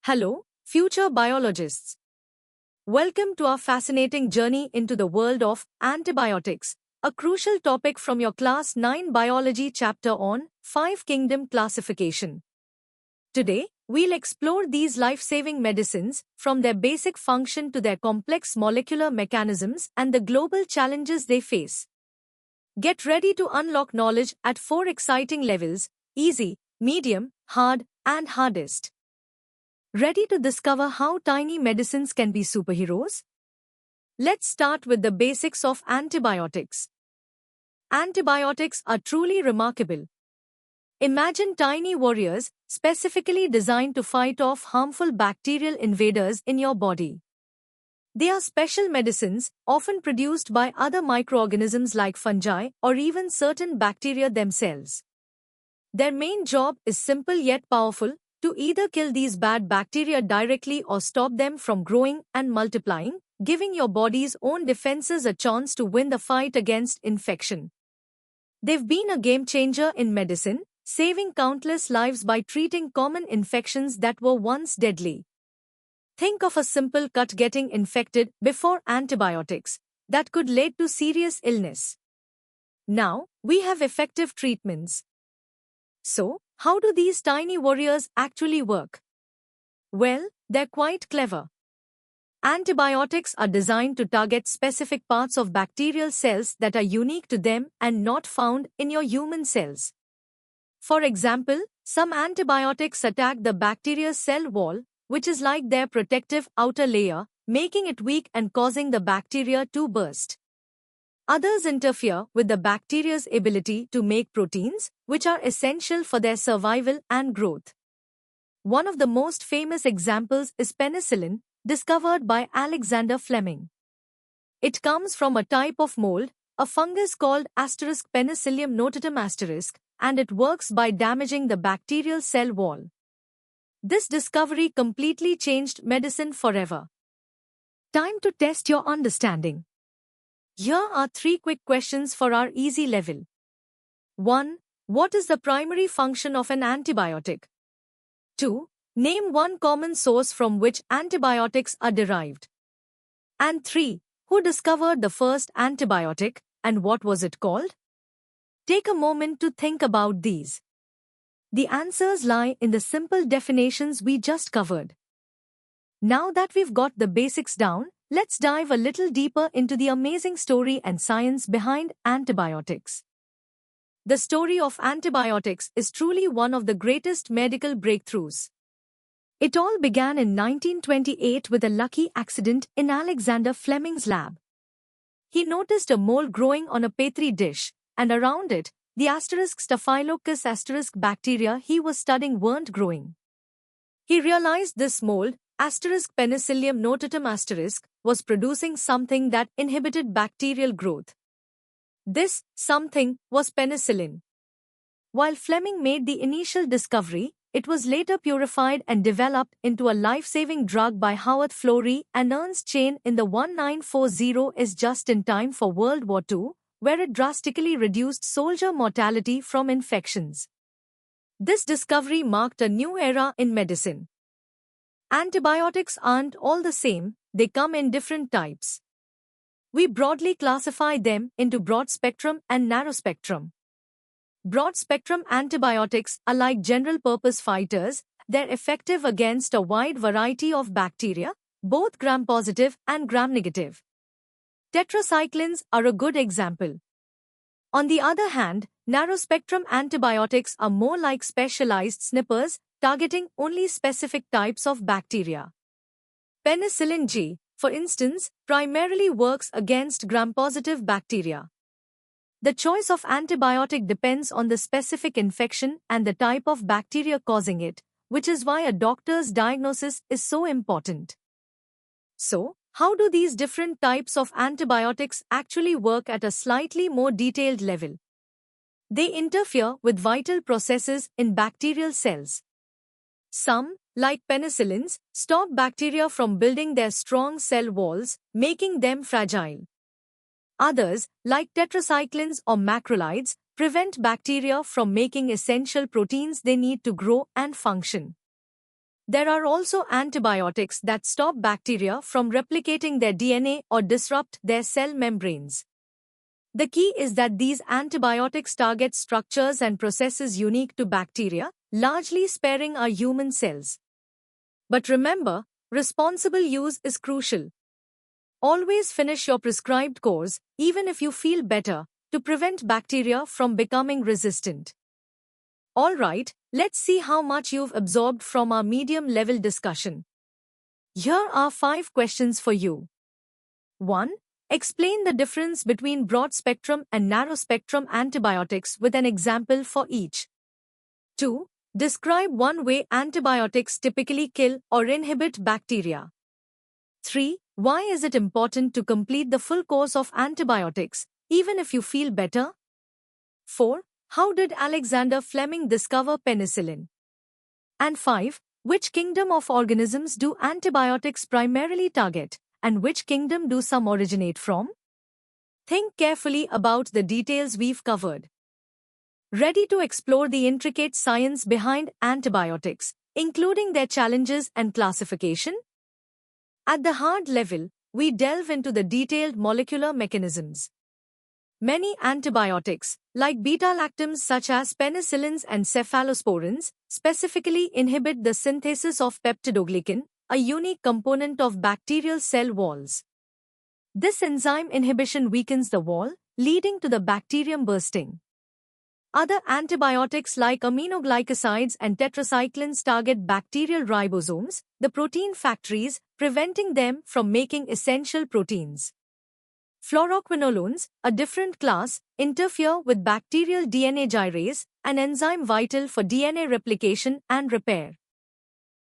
Hello, future biologists. Welcome to our fascinating journey into the world of antibiotics, a crucial topic from your Class 9 Biology chapter on 5 Kingdom classification. Today, we'll explore these life-saving medicines, from their basic function to their complex molecular mechanisms and the global challenges they face. Get ready to unlock knowledge at 4 exciting levels: easy, medium, hard, and hardest. Ready to discover how tiny medicines can be superheroes? Let's start with the basics of antibiotics. Antibiotics are truly remarkable. Imagine tiny warriors, specifically designed to fight off harmful bacterial invaders in your body. They are special medicines, often produced by other microorganisms like fungi or even certain bacteria themselves. Their main job is simple yet powerful: to either kill these bad bacteria directly or stop them from growing and multiplying, giving your body's own defenses a chance to win the fight against infection. They've been a game changer in medicine, saving countless lives by treating common infections that were once deadly. Think of a simple cut getting infected before antibiotics. That could lead to serious illness. Now, we have effective treatments. So, how do these tiny warriors actually work? Well, they're quite clever. Antibiotics are designed to target specific parts of bacterial cells that are unique to them and not found in your human cells. For example, some antibiotics attack the bacteria's cell wall, which is like their protective outer layer, making it weak and causing the bacteria to burst. Others interfere with the bacteria's ability to make proteins, which are essential for their survival and growth. One of the most famous examples is penicillin, discovered by Alexander Fleming. It comes from a type of mold, a fungus called Penicillium notatum *, and it works by damaging the bacterial cell wall. This discovery completely changed medicine forever. Time to test your understanding. Here are 3 quick questions for our easy level. 1. What is the primary function of an antibiotic? 2. Name one common source from which antibiotics are derived. And 3. Who discovered the first antibiotic, and what was it called? Take a moment to think about these. The answers lie in the simple definitions we just covered. Now that we've got the basics down, let's dive a little deeper into the amazing story and science behind antibiotics. The story of antibiotics is truly one of the greatest medical breakthroughs. It all began in 1928 with a lucky accident in Alexander Fleming's lab. He noticed a mold growing on a petri dish, and around it, the Staphylococcus bacteria he was studying weren't growing. He realized this mold, Penicillium notatum *, was producing something that inhibited bacterial growth. This something was penicillin. While Fleming made the initial discovery, it was later purified and developed into a life-saving drug by Howard Florey and Ernst Chain in the 1940s, just in time for World War II, where it drastically reduced soldier mortality from infections. This discovery marked a new era in medicine. Antibiotics aren't all the same, they come in different types. We broadly classify them into broad-spectrum and narrow-spectrum. Broad-spectrum antibiotics are like general-purpose fighters. They're effective against a wide variety of bacteria, both gram-positive and gram-negative. Tetracyclines are a good example. On the other hand, narrow-spectrum antibiotics are more like specialized snippers, targeting only specific types of bacteria. Penicillin G, for instance, primarily works against gram-positive bacteria. The choice of antibiotic depends on the specific infection and the type of bacteria causing it, which is why a doctor's diagnosis is so important. So, how do these different types of antibiotics actually work at a slightly more detailed level? They interfere with vital processes in bacterial cells. Some, like penicillins, stop bacteria from building their strong cell walls, making them fragile. Others, like tetracyclines or macrolides, prevent bacteria from making essential proteins they need to grow and function. There are also antibiotics that stop bacteria from replicating their DNA or disrupt their cell membranes. The key is that these antibiotics target structures and processes unique to bacteria, largely sparing our human cells. But remember, responsible use is crucial. Always finish your prescribed course, even if you feel better, to prevent bacteria from becoming resistant. Alright, let's see how much you've absorbed from our medium-level discussion. Here are 5 questions for you. 1. Explain the difference between broad-spectrum and narrow-spectrum antibiotics with an example for each. 2. Describe one way antibiotics typically kill or inhibit bacteria. 3. Why is it important to complete the full course of antibiotics, even if you feel better? 4. How did Alexander Fleming discover penicillin? And 5. Which kingdom of organisms do antibiotics primarily target, and which kingdom do some originate from? Think carefully about the details we've covered. Ready to explore the intricate science behind antibiotics, including their challenges and classification? At the hard level, we delve into the detailed molecular mechanisms. Many antibiotics, like beta-lactams such as penicillins and cephalosporins, specifically inhibit the synthesis of peptidoglycan, a unique component of bacterial cell walls. This enzyme inhibition weakens the wall, leading to the bacterium bursting. Other antibiotics like aminoglycosides and tetracyclines target bacterial ribosomes, the protein factories, preventing them from making essential proteins. Fluoroquinolones, a different class, interfere with bacterial DNA gyrase, an enzyme vital for DNA replication and repair.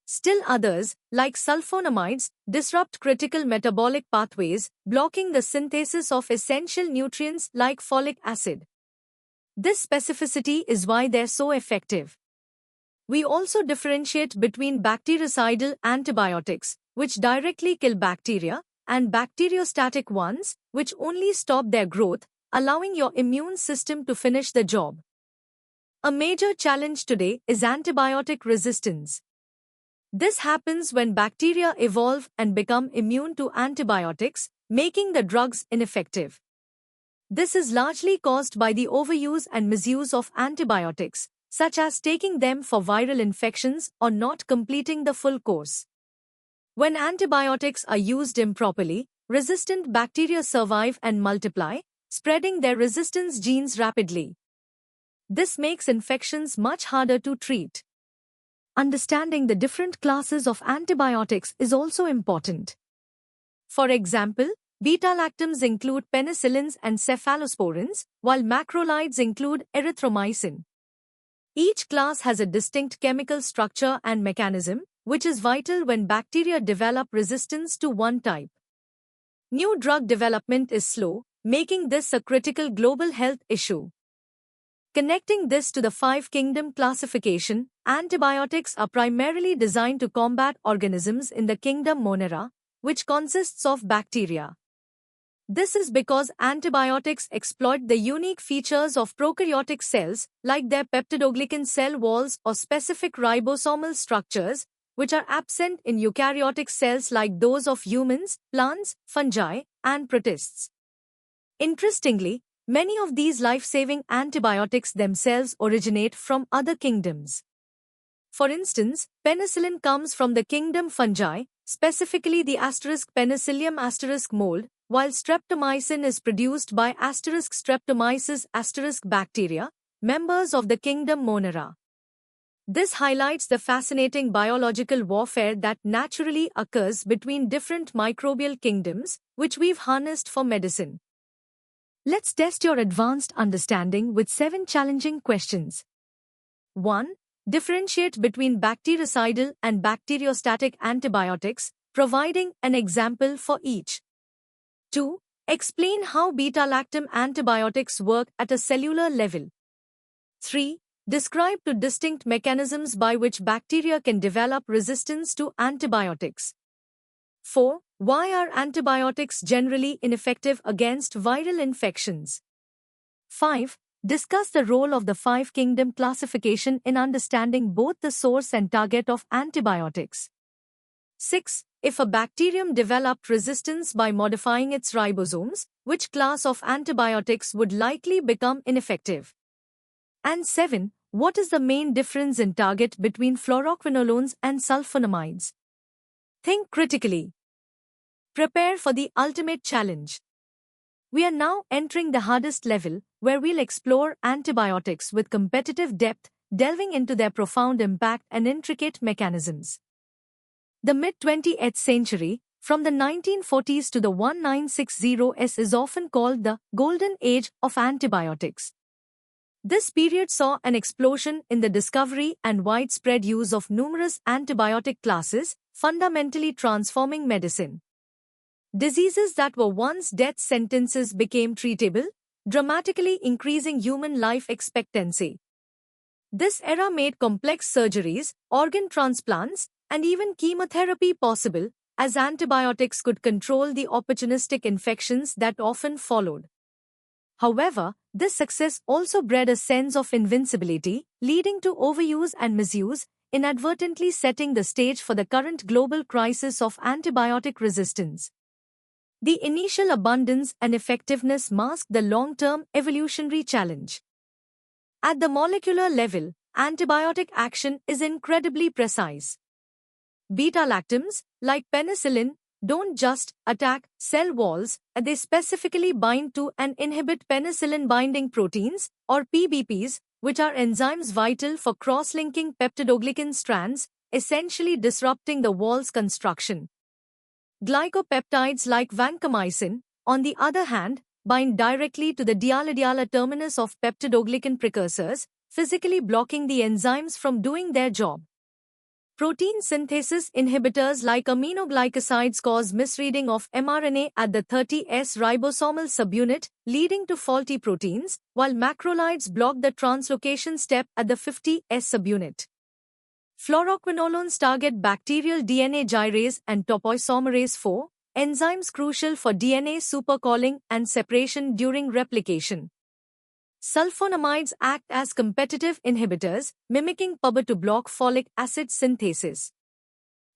Still others, like sulfonamides, disrupt critical metabolic pathways, blocking the synthesis of essential nutrients like folic acid. This specificity is why they're so effective. We also differentiate between bactericidal antibiotics, which directly kill bacteria, and bacteriostatic ones, which only stop their growth, allowing your immune system to finish the job. A major challenge today is antibiotic resistance. This happens when bacteria evolve and become immune to antibiotics, making the drugs ineffective. This is largely caused by the overuse and misuse of antibiotics, such as taking them for viral infections or not completing the full course. When antibiotics are used improperly, resistant bacteria survive and multiply, spreading their resistance genes rapidly. This makes infections much harder to treat. Understanding the different classes of antibiotics is also important. For example, beta-lactams include penicillins and cephalosporins, while macrolides include erythromycin. Each class has a distinct chemical structure and mechanism, which is vital when bacteria develop resistance to one type. New drug development is slow, making this a critical global health issue. Connecting this to the 5-kingdom classification, antibiotics are primarily designed to combat organisms in the kingdom Monera, which consists of bacteria. This is because antibiotics exploit the unique features of prokaryotic cells, like their peptidoglycan cell walls or specific ribosomal structures, which are absent in eukaryotic cells like those of humans, plants, fungi, and protists. Interestingly, many of these life-saving antibiotics themselves originate from other kingdoms. For instance, penicillin comes from the kingdom fungi, specifically the *Penicillium mold, while streptomycin is produced by *Streptomyces bacteria, members of the kingdom Monera. This highlights the fascinating biological warfare that naturally occurs between different microbial kingdoms, which we've harnessed for medicine. Let's test your advanced understanding with 7 challenging questions. 1. Differentiate between bactericidal and bacteriostatic antibiotics, providing an example for each. 2. Explain how beta-lactam antibiotics work at a cellular level. 3. Describe 2 distinct mechanisms by which bacteria can develop resistance to antibiotics. 4. Why are antibiotics generally ineffective against viral infections? 5. discuss the role of the five kingdom classification in understanding both the source and target of antibiotics. 6. If a bacterium developed resistance by modifying its ribosomes, which class of antibiotics would likely become ineffective? And 7. What is the main difference in target between fluoroquinolones and sulfonamides? Think critically. Prepare for the ultimate challenge. We are now entering the hardest level, where we'll explore antibiotics with competitive depth, delving into their profound impact and intricate mechanisms. The mid-20th century, from the 1940s to the 1960s, is often called the Golden Age of antibiotics. This period saw an explosion in the discovery and widespread use of numerous antibiotic classes, fundamentally transforming medicine. Diseases that were once death sentences became treatable, dramatically increasing human life expectancy. This era made complex surgeries, organ transplants, and even chemotherapy possible, as antibiotics could control the opportunistic infections that often followed. However, this success also bred a sense of invincibility, leading to overuse and misuse, inadvertently setting the stage for the current global crisis of antibiotic resistance. The initial abundance and effectiveness masked the long-term evolutionary challenge. At the molecular level, antibiotic action is incredibly precise. Beta-lactams, like penicillin, don't just attack cell walls, they specifically bind to and inhibit penicillin-binding proteins, or PBPs, which are enzymes vital for cross-linking peptidoglycan strands, essentially disrupting the wall's construction. Glycopeptides like vancomycin, on the other hand, bind directly to the diallyl terminus of peptidoglycan precursors, physically blocking the enzymes from doing their job. Protein synthesis inhibitors like aminoglycosides cause misreading of mRNA at the 30S ribosomal subunit, leading to faulty proteins, while macrolides block the translocation step at the 50S subunit. Fluoroquinolones target bacterial DNA gyrase and topoisomerase 4, enzymes crucial for DNA supercalling and separation during replication. Sulfonamides act as competitive inhibitors, mimicking PUB to block folic acid synthesis.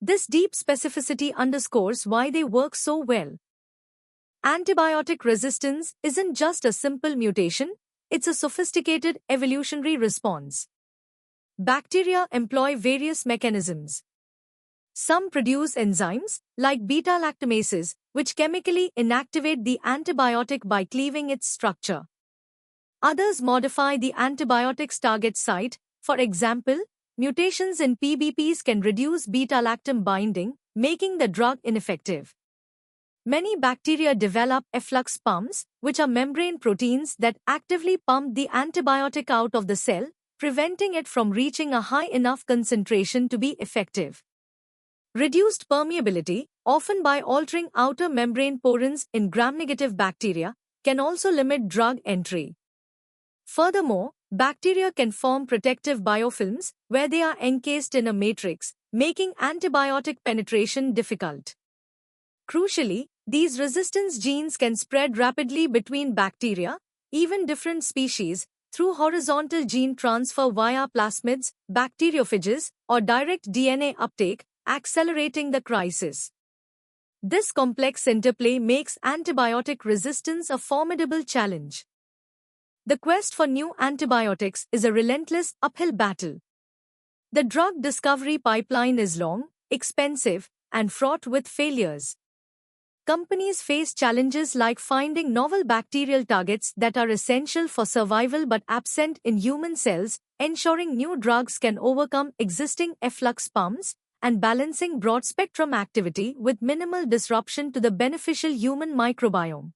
This deep specificity underscores why they work so well. Antibiotic resistance isn't just a simple mutation, it's a sophisticated evolutionary response. Bacteria employ various mechanisms. Some produce enzymes, like beta-lactamases, which chemically inactivate the antibiotic by cleaving its structure. Others modify the antibiotic's target site. For example, mutations in PBPs can reduce beta-lactam binding, making the drug ineffective. Many bacteria develop efflux pumps, which are membrane proteins that actively pump the antibiotic out of the cell, preventing it from reaching a high enough concentration to be effective. Reduced permeability, often by altering outer membrane porins in gram-negative bacteria, can also limit drug entry. Furthermore, bacteria can form protective biofilms, where they are encased in a matrix, making antibiotic penetration difficult. Crucially, these resistance genes can spread rapidly between bacteria, even different species, through horizontal gene transfer via plasmids, bacteriophages, or direct DNA uptake, accelerating the crisis. This complex interplay makes antibiotic resistance a formidable challenge. The quest for new antibiotics is a relentless uphill battle. The drug discovery pipeline is long, expensive, and fraught with failures. Companies face challenges like finding novel bacterial targets that are essential for survival but absent in human cells, ensuring new drugs can overcome existing efflux pumps, and balancing broad-spectrum activity with minimal disruption to the beneficial human microbiome.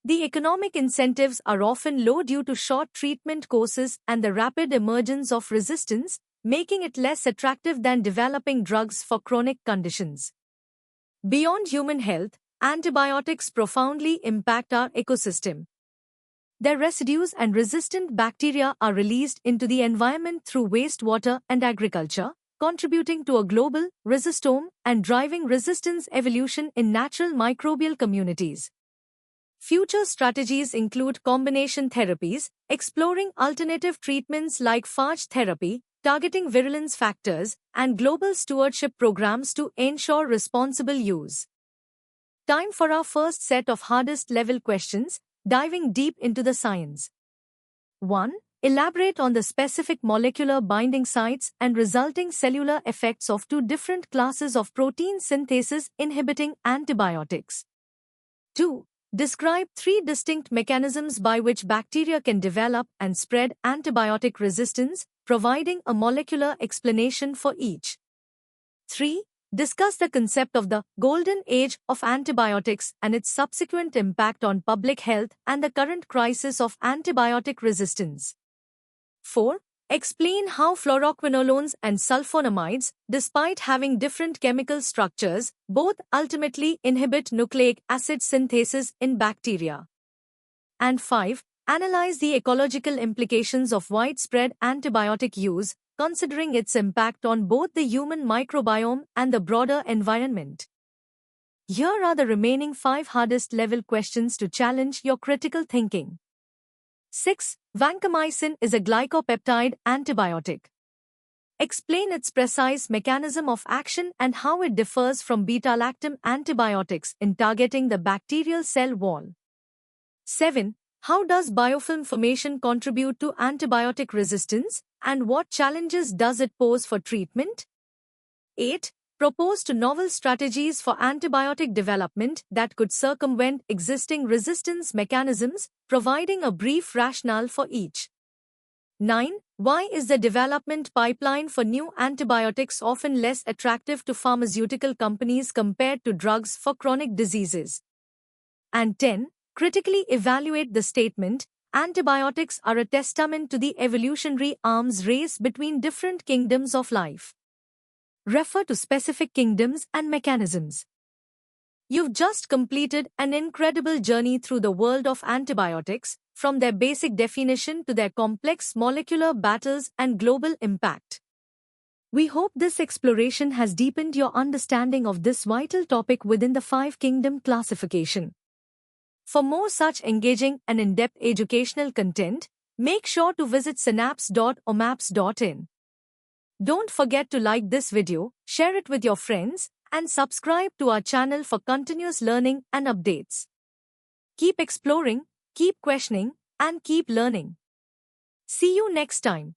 The economic incentives are often low due to short treatment courses and the rapid emergence of resistance, making it less attractive than developing drugs for chronic conditions. Beyond human health, antibiotics profoundly impact our ecosystem. Their residues and resistant bacteria are released into the environment through wastewater and agriculture, contributing to a global resistome and driving resistance evolution in natural microbial communities. Future strategies include combination therapies, exploring alternative treatments like phage therapy, targeting virulence factors, and global stewardship programs to ensure responsible use. Time for our first set of hardest level questions, diving deep into the science. 1. Elaborate on the specific molecular binding sites and resulting cellular effects of two different classes of protein synthesis inhibiting antibiotics. 2. Describe three distinct mechanisms by which bacteria can develop and spread antibiotic resistance, providing a molecular explanation for each. 3. Discuss the concept of the golden age of antibiotics and its subsequent impact on public health and the current crisis of antibiotic resistance. 4. Explain how fluoroquinolones and sulfonamides, despite having different chemical structures, both ultimately inhibit nucleic acid synthesis in bacteria. And 5. Analyze the ecological implications of widespread antibiotic use, considering its impact on both the human microbiome and the broader environment. Here are the remaining 5 hardest level questions to challenge your critical thinking. 6. Vancomycin is a glycopeptide antibiotic. Explain its precise mechanism of action and how it differs from beta-lactam antibiotics in targeting the bacterial cell wall. 7. How does biofilm formation contribute to antibiotic resistance, and what challenges does it pose for treatment? 8. Propose novel strategies for antibiotic development that could circumvent existing resistance mechanisms, providing a brief rationale for each. 9. Why is the development pipeline for new antibiotics often less attractive to pharmaceutical companies compared to drugs for chronic diseases? And 10. Critically evaluate the statement, antibiotics are a testament to the evolutionary arms race between different kingdoms of life. Refer to specific kingdoms and mechanisms. You've just completed an incredible journey through the world of antibiotics, from their basic definition to their complex molecular battles and global impact. We hope this exploration has deepened your understanding of this vital topic within the 5-kingdom classification. For more such engaging and in-depth educational content, make sure to visit synapse.omaps.in. Don't forget to like this video, share it with your friends, and subscribe to our channel for continuous learning and updates. Keep exploring, keep questioning, and keep learning. See you next time.